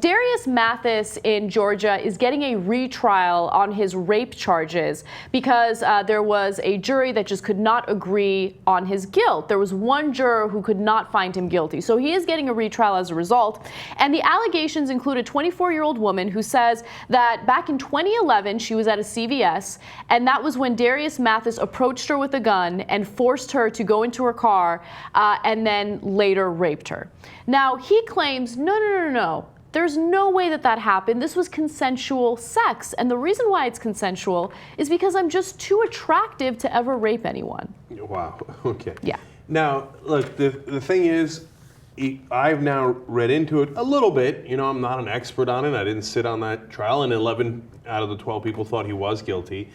Darrious Mathis in Georgia is getting a retrial on his rape charges because there was a jury that just could not agree on his guilt. There was one juror who could not find him guilty. So he is getting a retrial as a result. And the allegations include a 24-year-old woman who says that back in 2011, she was at a CVS, and that was when Darrious Mathis approached her with a gun and forced her to go into her car and then later raped her. Now, he claims, no. There's no way that that happened. This was consensual sex. And the reason why it's consensual is because I'm just too attractive to ever rape anyone. Wow. Okay. Yeah. Now, look, the thing is, I've now read into it a little bit. You know, I'm not an expert on it. I didn't sit on that trial, and 11 out of the 12 people thought he was guilty.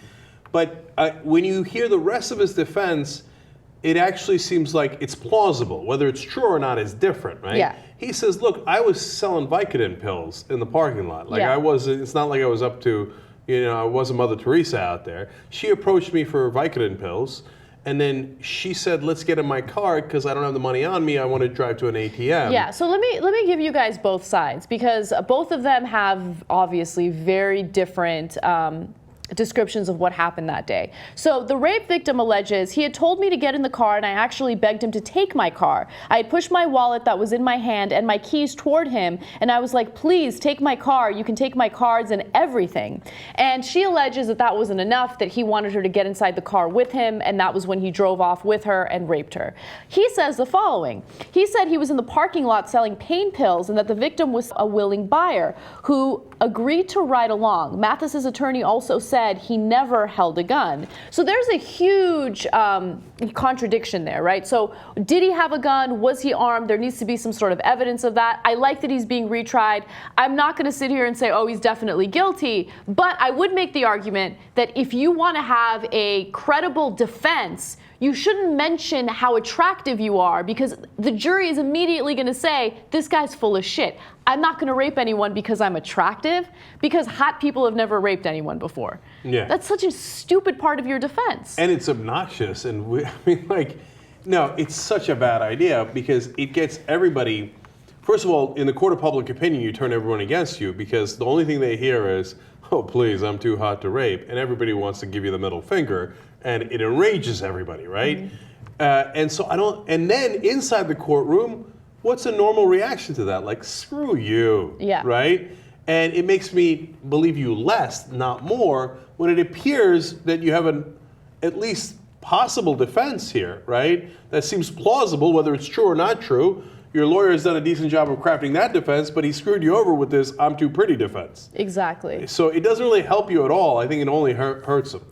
But when you hear the rest of his defense, it actually seems like it's plausible. Whether it's true or not is different, right? Yeah. He says, look, I was selling Vicodin pills in the parking lot. Like, yeah. It's not like I was up to, I wasn't Mother Teresa out there. She approached me for Vicodin pills, and then she said, let's get in my car because I don't have the money on me. I want to drive to an ATM. Yeah, so let me give you guys both sides, because both of them have obviously very different descriptions of what happened that day. So the rape victim alleges he had told me to get in the car, and I actually begged him to take my car. I had pushed my wallet that was in my hand and my keys toward him, and I was like, please take my car. You can take my cards and everything. And she alleges that that wasn't enough, that he wanted her to get inside the car with him, and that was when he drove off with her and raped her. He says the following. He said he was in the parking lot selling pain pills and that the victim was a willing buyer who agreed to ride along. Mathis's attorney also said he never held a gun. So there's a huge contradiction there, right? So did he have a gun? Was he armed? There needs to be some sort of evidence of that. I like that he's being retried. I'm not going to sit here and say, oh, he's definitely guilty, but I would make the argument that if you want to have a credible defense, you shouldn't mention how attractive you are, because the jury is immediately going to say, this guy's full of shit. I'm not going to rape anyone because I'm attractive, because hot people have never raped anyone before. Yeah. That's such a stupid part of your defense. And it's obnoxious. And no, it's such a bad idea because it gets everybody. First of all, in the court of public opinion, you turn everyone against you because the only thing they hear is, oh, please, I'm too hot to rape. And everybody wants to give you the middle finger. And it enrages everybody, right? Mm-hmm. And then inside the courtroom, what's a normal reaction to that? Like, screw you, yeah. Right? And it makes me believe you less, not more, when it appears that you have an at least possible defense here, right? That seems plausible, whether it's true or not true. Your lawyer has done a decent job of crafting that defense, but he screwed you over with this I'm too pretty defense. Exactly. So it doesn't really help you at all. I think it only hurts him.